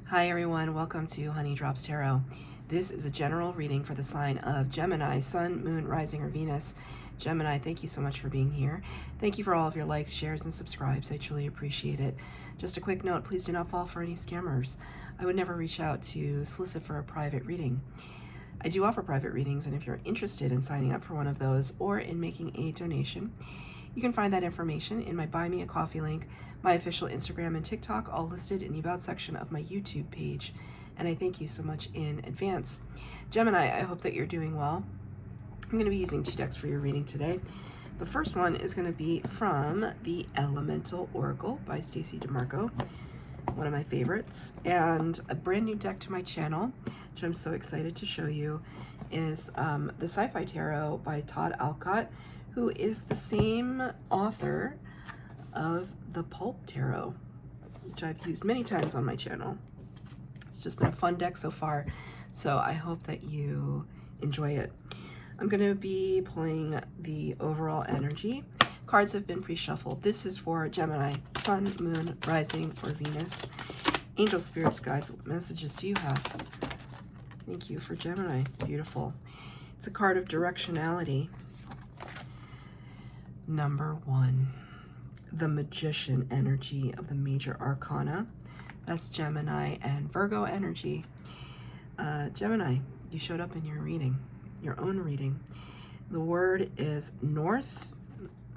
Hi everyone, welcome to Honey Drops Tarot. This is a general reading for the sign of Gemini, Sun, Moon, Rising, or Venus. Gemini, thank you so much for being here. Thank you for all of your likes, shares, and subscribes. I truly appreciate it. Just a quick note, please do not fall for any scammers. I would never reach out to solicit for a private reading. I do offer private readings, and if you're interested in signing up for one of those or in making a donation, you can find that information in my Buy Me a Coffee link, my official Instagram and TikTok, all listed in the About section of my YouTube page. And I thank you so much in advance. Gemini, I hope that you're doing well. I'm going to be using 2 decks for your reading today. The first one is going to be from the Elemental Oracle by Stacey DeMarco, one of my favorites, and a brand new deck to my channel, which I'm so excited to show you, is the Sci-Fi Tarot by Todd Alcott, who is the same author of the Pulp Tarot, which I've used many times on my channel. It's just been a fun deck so far, so I hope that you enjoy it. I'm going to be pulling the overall energy. Cards have been pre-shuffled. This is for Gemini, Sun, Moon, Rising, or Venus. Angel Spirits, guys, what messages do you have? Thank you for Gemini. Beautiful. It's a card of directionality. Number 1, the Magician energy of the major arcana. That's Gemini and Virgo energy. Gemini, you showed up in your reading, your own reading. The word is north.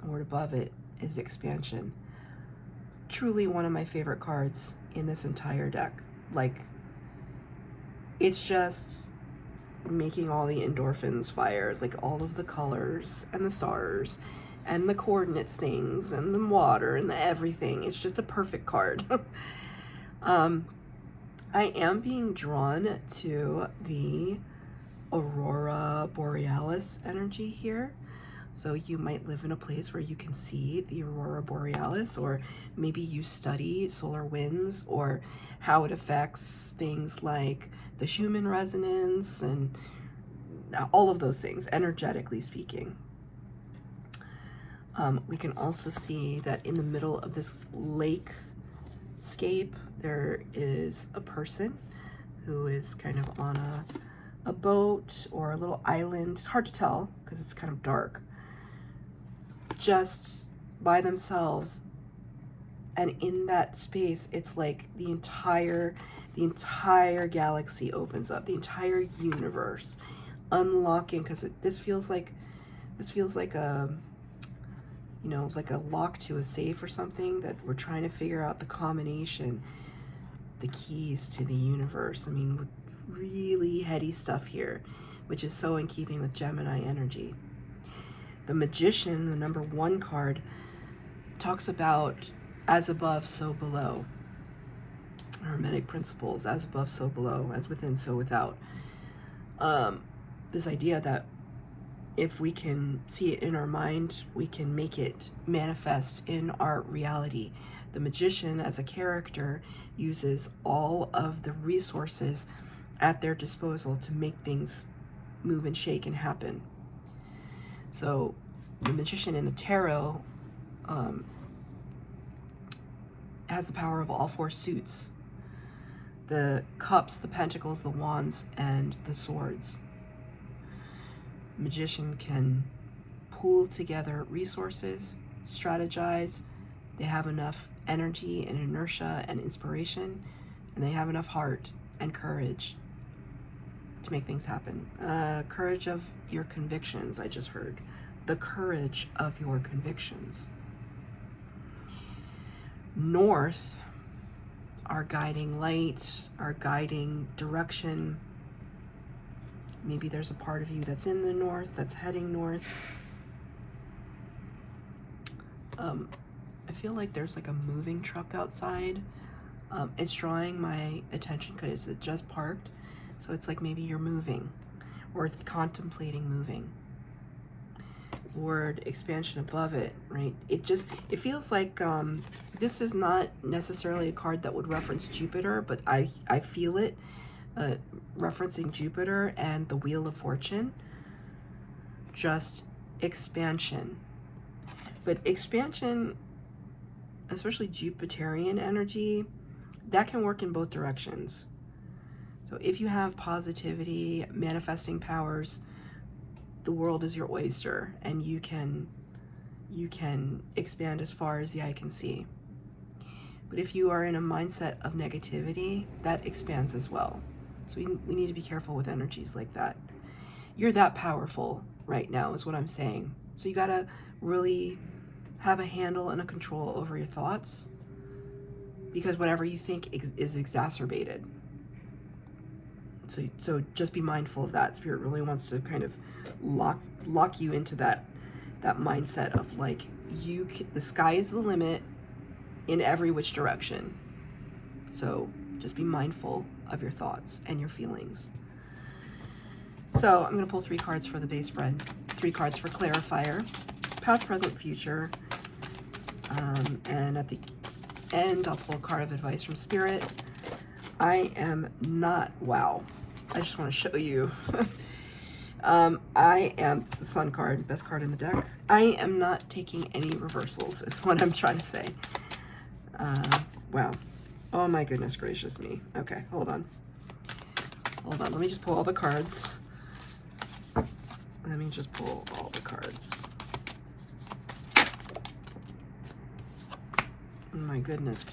The word above it is expansion. Truly one of my favorite cards in this entire deck. Like, it's just making all the endorphins fire, like all of the colors and the stars and the coordinates things and the water and the everything. It's just a perfect card. I am being drawn to the Aurora Borealis energy here. So you might live in a place where you can see the Aurora Borealis, or maybe you study solar winds or how it affects things like the Schumann resonance and all of those things, energetically speaking. We can also see that in the middle of this lakescape, there is a person who is kind of on a boat or a little island. It's hard to tell because it's kind of dark. Just by themselves. And in that space, it's like the entire galaxy opens up, the entire universe unlocking, because this feels like a, you know, like a lock to a safe or something, that we're trying to figure out the combination, the keys to the universe. I mean, really heady stuff here, which is so in keeping with Gemini energy. The Magician, the number 1 card, talks about as above, so below. Hermetic principles, as above, so below, as within, so without. This idea that if we can see it in our mind, we can make it manifest in our reality. The Magician, as a character, uses all of the resources at their disposal to make things move and shake and happen. So the Magician in the Tarot has the power of all 4 suits: the cups, the pentacles, the wands, and the swords. Magician can pool together resources, strategize. They have enough energy and inertia and inspiration, and they have enough heart and courage to make things happen. Courage of your convictions, I just heard. The courage of your convictions. North, our guiding light, our guiding direction. Maybe there's a part of you that's in the north, that's heading north. I feel like there's like a moving truck outside. It's drawing my attention because it just parked. So it's like maybe you're moving or contemplating moving. Word expansion above it, right? It feels like this is not necessarily a card that would reference Jupiter, but I feel it referencing Jupiter and the Wheel of Fortune. Just expansion. But expansion, especially Jupiterian energy, That can work in both directions. So if you have positivity, manifesting powers, the world is your oyster, and you can expand as far as the eye can see. But if you are in a mindset of negativity, that expands as well. So we need to be careful with energies like that. You're that powerful right now is what I'm saying. So you gotta really have a handle and a control over your thoughts, because whatever you think is exacerbated. So just be mindful of that. Spirit really wants to kind of lock you into that mindset of like, the sky is the limit in every which direction. So just be mindful of your thoughts and your feelings. So I'm going to pull 3 cards for the base spread, 3 cards for clarifier, past, present, future, and at the end I'll pull a card of advice from Spirit. I am not, wow, I just want to show you. It's the Sun card, best card in the deck. I am not taking any reversals is what I'm trying to say. Wow. Oh my goodness gracious me. Okay, hold on. Let me just pull all the cards. Let me just pull all the cards. Oh my goodness.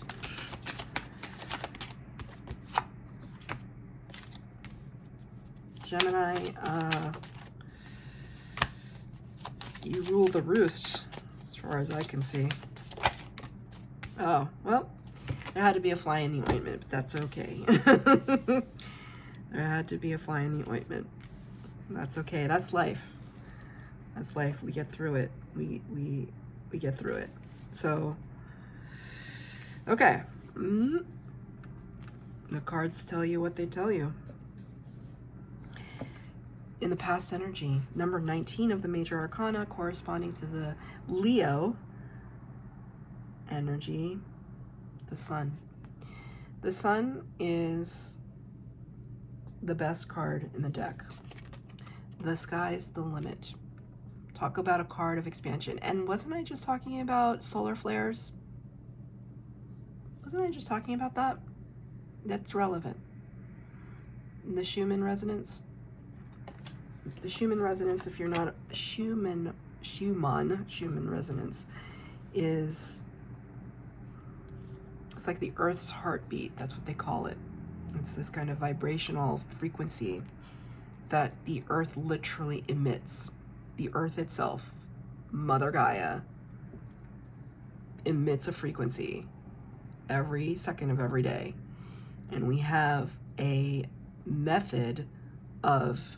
Gemini, you rule the roost, as far as I can see. Oh, well, there had to be a fly in the ointment, but that's okay. There had to be a fly in the ointment. That's okay. That's life. That's life. We get through it. We get through it. So, okay. The cards tell you what they tell you. In the past energy, number 19 of the major arcana, corresponding to the Leo energy, the Sun. The Sun is the best card in the deck. The sky's the limit. Talk about a card of expansion. And wasn't I just talking about solar flares? Wasn't I just talking about that? That's relevant. The Schumann resonance. The Schumann resonance, if you're not Schumann resonance is, it's like the Earth's heartbeat. That's what they call it. It's this kind of vibrational frequency that the Earth literally emits. The Earth itself, Mother Gaia, emits a frequency every second of every day. And we have a method of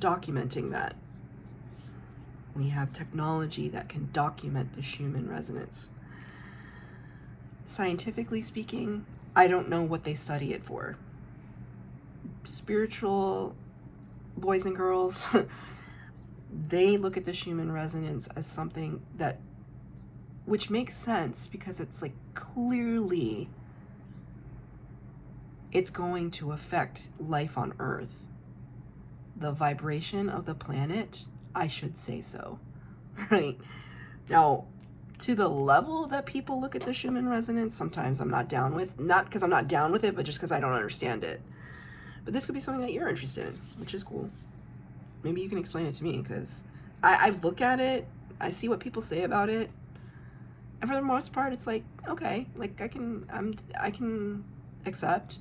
documenting that. We have technology that can document the Schumann resonance. Scientifically speaking, I don't know what they study it for. Spiritual boys and girls, they look at the Schumann resonance as something that, which makes sense because it's like clearly it's going to affect life on Earth. The vibration of the planet, I should say so, right? Now, to the level that people look at the Schumann resonance, sometimes I'm not down with, not because I'm not down with it, but just because I don't understand it. But this could be something that you're interested in, which is cool. Maybe you can explain it to me, because I look at it, I see what people say about it, and for the most part, it's like, okay, like I can accept,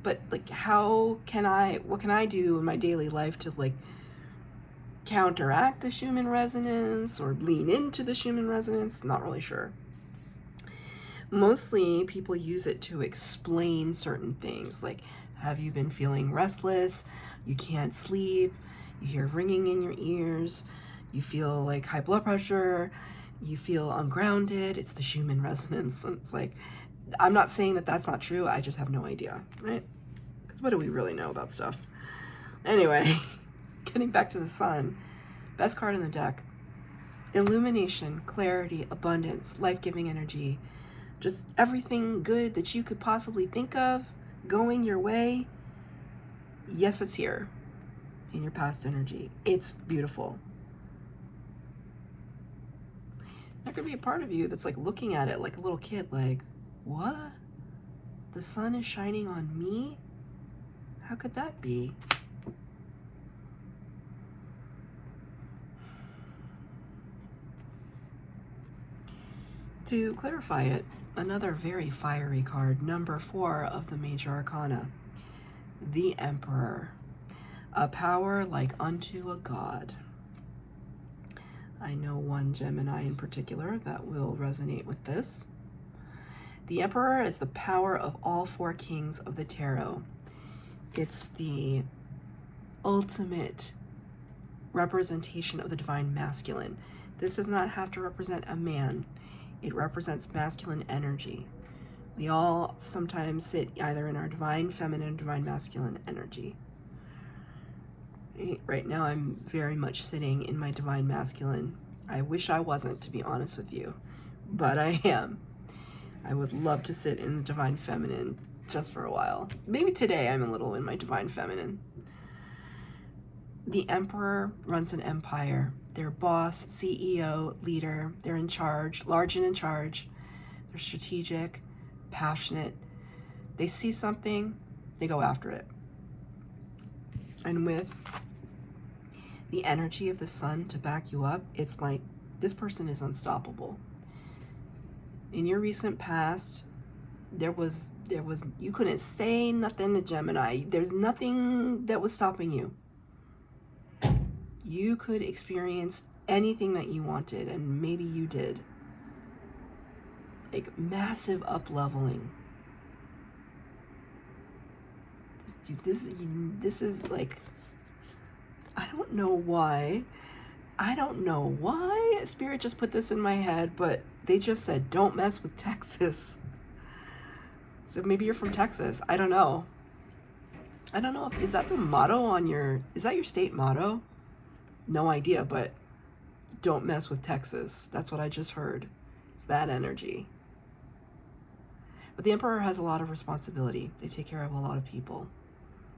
but like what can I do in my daily life to like counteract the Schumann resonance or lean into the Schumann resonance? Not really sure. Mostly people use it to explain certain things, like, have you been feeling restless? You can't sleep, you hear ringing in your ears, you feel like high blood pressure, you feel ungrounded. It's the Schumann resonance. And it's like, I'm not saying that that's not true, I just have no idea, right? Because what do we really know about stuff? Anyway, getting back to the Sun, best card in the deck. Illumination, clarity, abundance, life-giving energy, just everything good that you could possibly think of going your way. Yes, it's here in your past energy. It's beautiful. There could be a part of you that's like looking at it like a little kid, like, what? The sun is shining on me? How could that be? To clarify it, another very fiery card, number 4 of the Major Arcana, the Emperor, a power like unto a god. I know one Gemini in particular that will resonate with this. The Emperor is the power of all 4 kings of the tarot. It's the ultimate representation of the divine masculine. This does not have to represent a man. It represents masculine energy. We all sometimes sit either in our divine feminine, divine masculine energy. Right now, I'm very much sitting in my divine masculine. I wish I wasn't, to be honest with you, but I am. I would love to sit in the divine feminine just for a while. Maybe today I'm a little in my divine feminine. The Emperor runs an empire. They're boss, CEO, leader. They're in charge, large and in charge. They're strategic, passionate. They see something, they go after it. And with the energy of the sun to back you up, it's like this person is unstoppable. In your recent past, there was you couldn't say nothing to Gemini. There's nothing that was stopping you. You could experience anything that you wanted, and maybe you did. Like massive up-leveling. This is like, I don't know why. Spirit just put this in my head, but they just said, don't mess with Texas. So maybe you're from Texas. I don't know. Is that the motto on is that your state motto? No idea, but don't mess with Texas. That's what I just heard. It's that energy. But the Emperor has a lot of responsibility. They take care of a lot of people.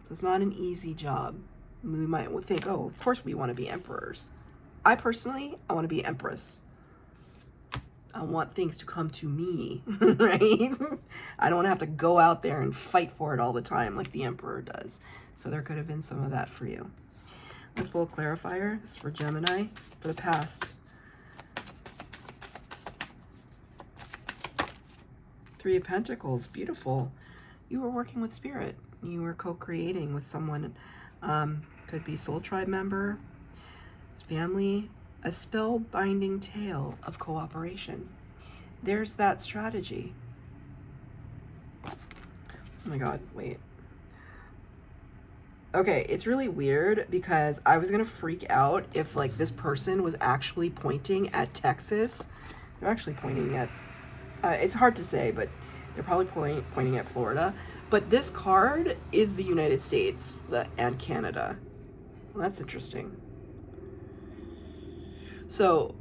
So it's not an easy job. We might think, oh, of course we want to be emperors. I personally want to be empress. I want things to come to me, right? I don't want to have to go out there and fight for it all the time like the Emperor does. So there could have been some of that for you. Let's pull a clarifier. This is for Gemini for the past. 3 of Pentacles, beautiful. You were working with Spirit. You were co-creating with someone. Could be soul tribe member, family, a spell-binding tale of cooperation. There's that strategy. Oh my God, wait. Okay, it's really weird because I was gonna freak out if like this person was actually pointing at Texas. They're actually pointing at, it's hard to say, but they're probably pointing at Florida. But this card is the United States and Canada. Well, that's interesting. So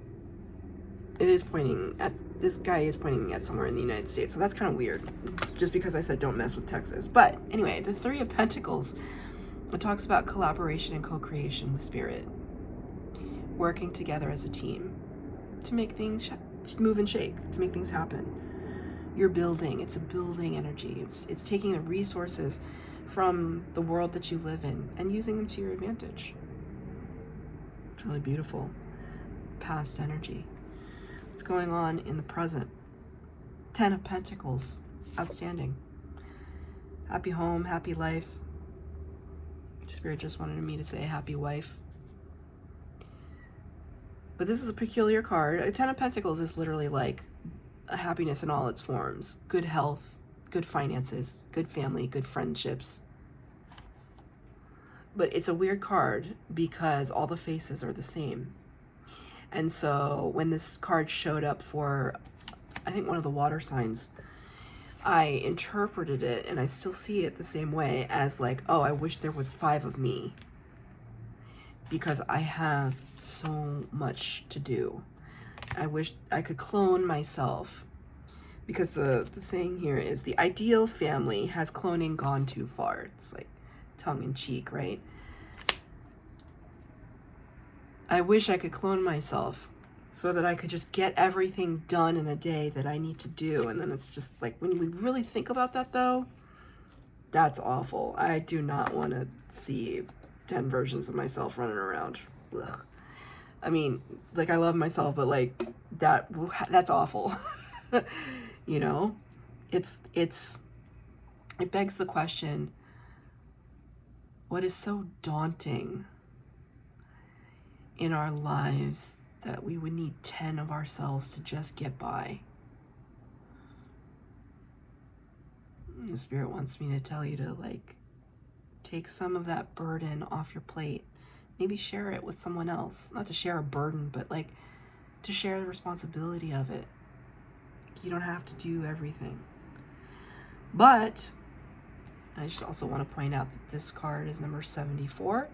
it is pointing at, this guy is pointing at somewhere in the United States. So that's kind of weird, just because I said don't mess with Texas. But anyway, the 3 of Pentacles, it talks about collaboration and co-creation with Spirit, working together as a team to make things move and shake, to make things happen. You're building. It's a building energy. It's taking the resources from the world that you live in and using them to your advantage. It's really beautiful. Past energy. What's going on in the present? 10 of Pentacles. Outstanding. Happy home, happy life. Spirit just wanted me to say happy wife. But this is a peculiar card. A 10 of Pentacles is literally like a happiness in all its forms. Good health, good finances, good family, good friendships. But it's a weird card because all the faces are the same. And so when this card showed up for, I think, one of the water signs, I interpreted it, and I still see it the same way, as like, oh, I wish there was 5 of me because I have so much to do. I wish I could clone myself, because the saying here is the ideal family has cloning gone too far. It's like tongue in cheek, right? I wish I could clone myself so that I could just get everything done in a day that I need to do. And then it's just like, when we really think about that though, that's awful. I do not want to see 10 versions of myself running around. Ugh. I mean, like, I love myself, but like that's awful. You know, it begs the question, what is so daunting in our lives that we would need 10 of ourselves to just get by? The Spirit wants me to tell you to, like, take some of that burden off your plate. Maybe share it with someone else. Not to share a burden, but like to share the responsibility of it. You don't have to do everything. But I just also want to point out that this card is number 74.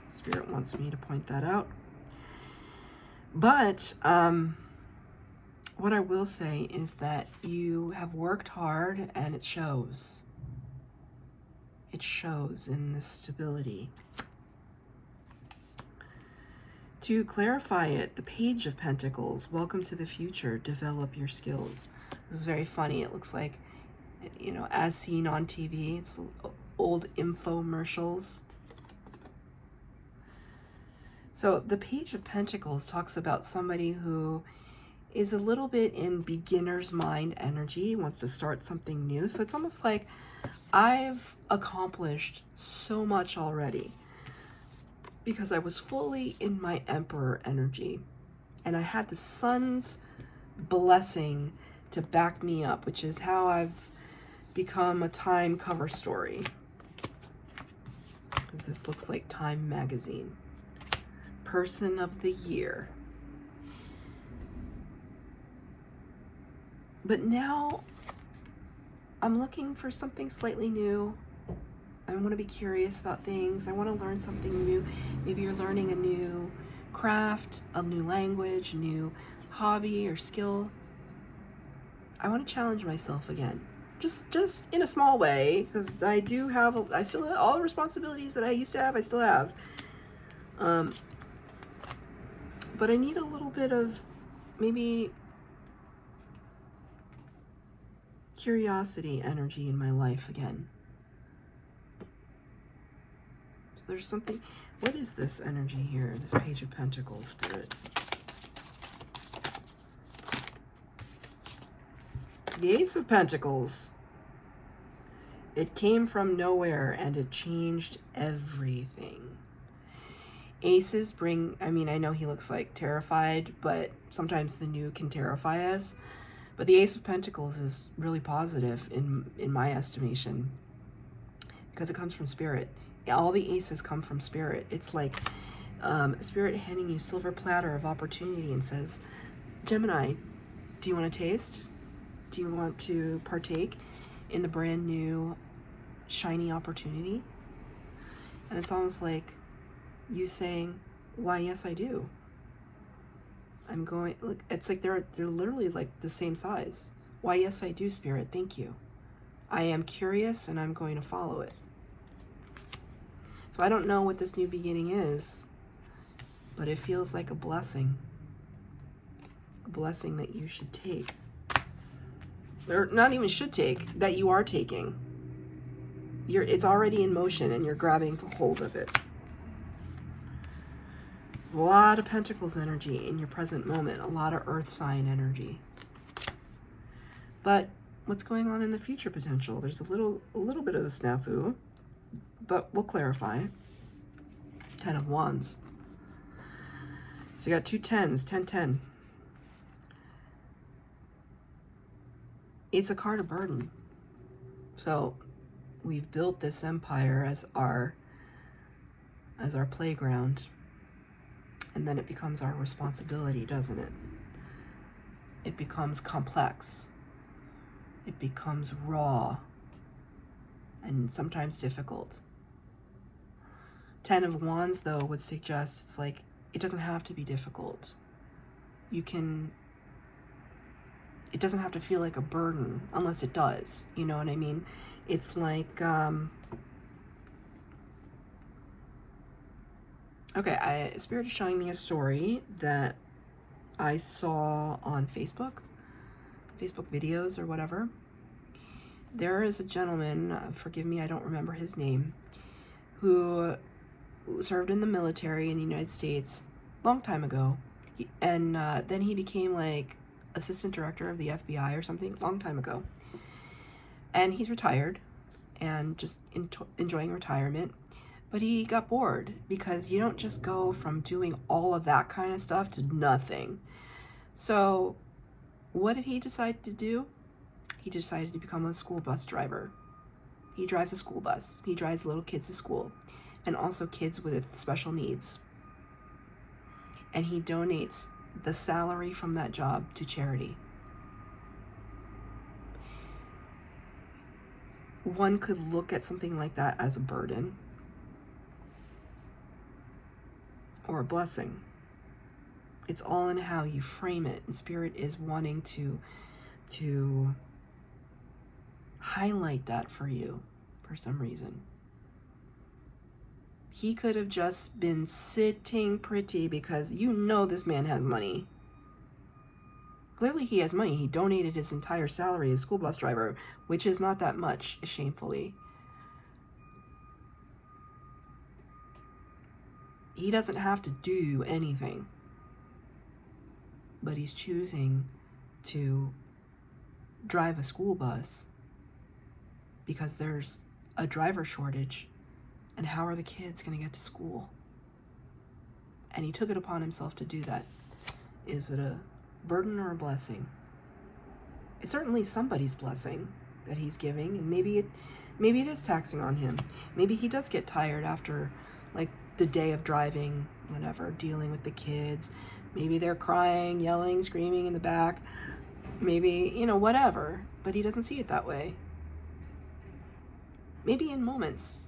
Spirit wants me to point that out. But what I will say is that you have worked hard, and it shows. It shows in this stability. To clarify it, the Page of Pentacles, welcome to the future, develop your skills. This is very funny. It looks like, you know, as seen on TV. It's old infomercials. So the Page of Pentacles talks about somebody who is a little bit in beginner's mind energy, wants to start something new. So it's almost like, I've accomplished so much already because I was fully in my Emperor energy, and I had the sun's blessing to back me up, which is how I've become a Time cover story, because this looks like Time magazine. Person of the year. But now I'm looking for something slightly new. I want to be curious about things. I want to learn something new. Maybe you're learning a new craft, a new language, a new hobby or skill. I want to challenge myself again. Just in a small way, because I still have all the responsibilities that I used to have, I still have. But I need a little bit of maybe curiosity energy in my life again. So there's something, what is this energy here, this Page of Pentacles, Spirit? The Ace of Pentacles. It came from nowhere and it changed everything. Aces bring, I mean, I know he looks like terrified, but sometimes the new can terrify us. But the Ace of Pentacles is really positive in my estimation, because it comes from Spirit. All the aces come from Spirit. It's like Spirit handing you silver platter of opportunity and says, Gemini, do you want to taste? Do you want to partake in the brand new shiny opportunity? And it's almost like you saying, why, yes, I do. I'm going, look, it's like they're literally like the same size. Why, yes, I do, Spirit. Thank you. I am curious and I'm going to follow it. So I don't know what this new beginning is, but it feels like a blessing. A blessing that you should take. Or not even should take, that you are taking. It's already in motion and you're grabbing hold of it. A lot of Pentacles energy in your present moment, a lot of Earth sign energy. But what's going on in the future potential? There's a little bit of a snafu, but we'll clarify. 10 of Wands. So you got two 10s, 10, 10. It's a card of burden. So we've built this empire as our playground. And then it becomes our responsibility, doesn't it? It becomes complex. It becomes raw. And sometimes difficult. 10 of Wands, though, would suggest it's like, it doesn't have to be difficult. It doesn't have to feel like a burden, unless it does. You know what I mean? It's like, okay, Spirit is showing me a story that I saw on Facebook videos or whatever. There is a gentleman, forgive me, I don't remember his name, who served in the military in the United States long time ago. Then he became like assistant director of the FBI or something long time ago. And he's retired and just enjoying retirement. But he got bored because you don't just go from doing all of that kind of stuff to nothing. So what did he decide to do? He decided to become a school bus driver. He drives a school bus. He drives little kids to school and also kids with special needs. And he donates the salary from that job to charity. One could look at something like that as a burden or a blessing. It's all in how you frame it. And Spirit is wanting to highlight that for you for some reason. He could have just been sitting pretty because you know this man has money. Clearly he has money. He donated his entire salary as school bus driver, which is not that much, shamefully. He doesn't have to do anything. But he's choosing to drive a school bus because there's a driver shortage. And how are the kids going to get to school? And he took it upon himself to do that. Is it a burden or a blessing? It's certainly somebody's blessing that he's giving, and maybe it is taxing on him. Maybe he does get tired after like the day of driving, whatever, dealing with the kids. Maybe they're crying, yelling, screaming in the back. Maybe, whatever. But he doesn't see it that way. Maybe in moments.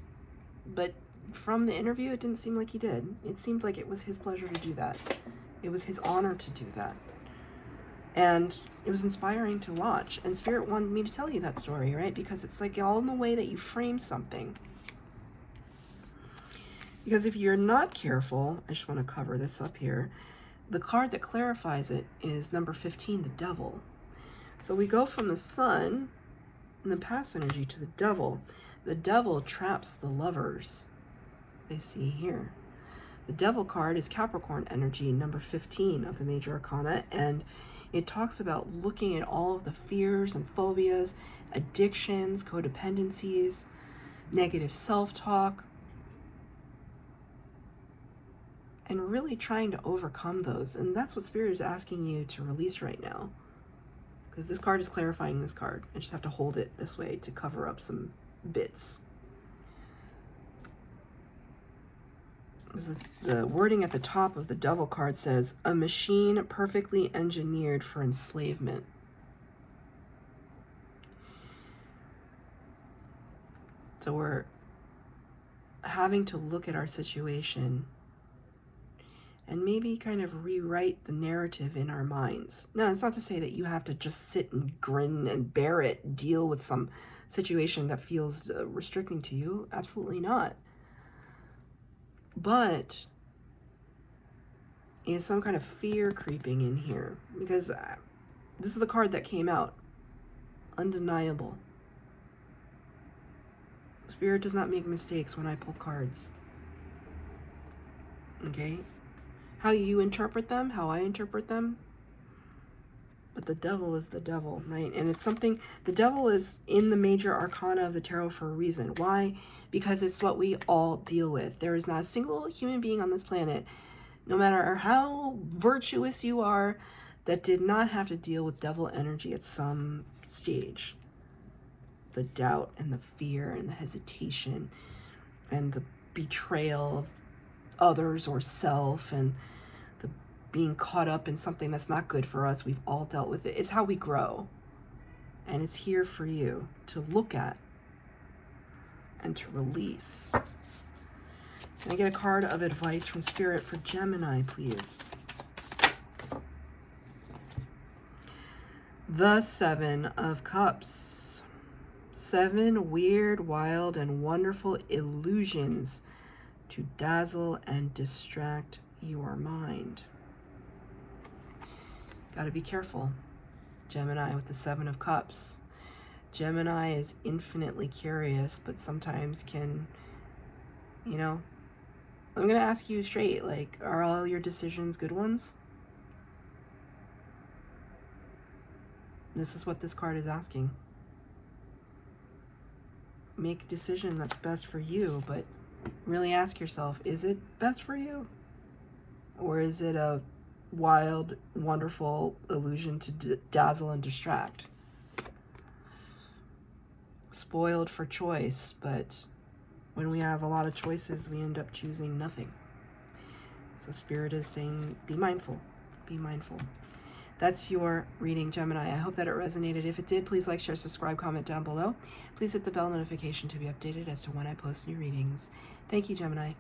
But from the interview, it didn't seem like he did. It seemed like it was his pleasure to do that. It was his honor to do that. And it was inspiring to watch. And Spirit wanted me to tell you that story, right? Because it's like all in the way that you frame something. Because if you're not careful, I just want to cover this up here. The card that clarifies it is number 15, the Devil. So we go from the Sun and the past energy to the Devil. The Devil traps the lovers. They see here. The Devil card is Capricorn energy, number 15 of the Major Arcana, and it talks about looking at all of the fears and phobias, addictions, codependencies, negative self-talk, and really trying to overcome those. And that's what Spirit is asking you to release right now. Because this card is clarifying this card. I just have to hold it this way to cover up some bits. The wording at the top of the Devil card says, a machine perfectly engineered for enslavement. So we're having to look at our situation and maybe kind of rewrite the narrative in our minds. Now, it's not to say that you have to just sit and grin and bear it, deal with some situation that feels restricting to you. Absolutely not. But is some kind of fear creeping in here? Because this is the card that came out. Undeniable. Spirit does not make mistakes when I pull cards. Okay? How you interpret them, how I interpret them. But the Devil is the Devil, right? And it's something, the Devil is in the Major Arcana of the Tarot for a reason. Why? Because it's what we all deal with. There is not a single human being on this planet, no matter how virtuous you are, that did not have to deal with devil energy at some stage. The doubt and the fear and the hesitation and the betrayal of others or self and the being caught up in something that's not good for us. We've all dealt with it. It's how we grow. And it's here for you to look at and to release. Can I get a card of advice from Spirit for Gemini, please? The Seven of Cups. 7 weird, wild, and wonderful illusions to dazzle and distract your mind. Got to be careful. Gemini with the Seven of Cups. Gemini is infinitely curious, but sometimes can, you know, I'm going to ask you straight, like, are all your decisions good ones? This is what this card is asking. Make a decision that's best for you, but really ask yourself, is it best for you? Or is it a wild, wonderful illusion to dazzle and distract? Spoiled for choice, but when we have a lot of choices, we end up choosing nothing. So Spirit is saying, be mindful. Be mindful. That's your reading, Gemini. I hope that it resonated. If it did, please like, share, subscribe, comment down below. Please hit the bell notification to be updated as to when I post new readings. Thank you, Gemini.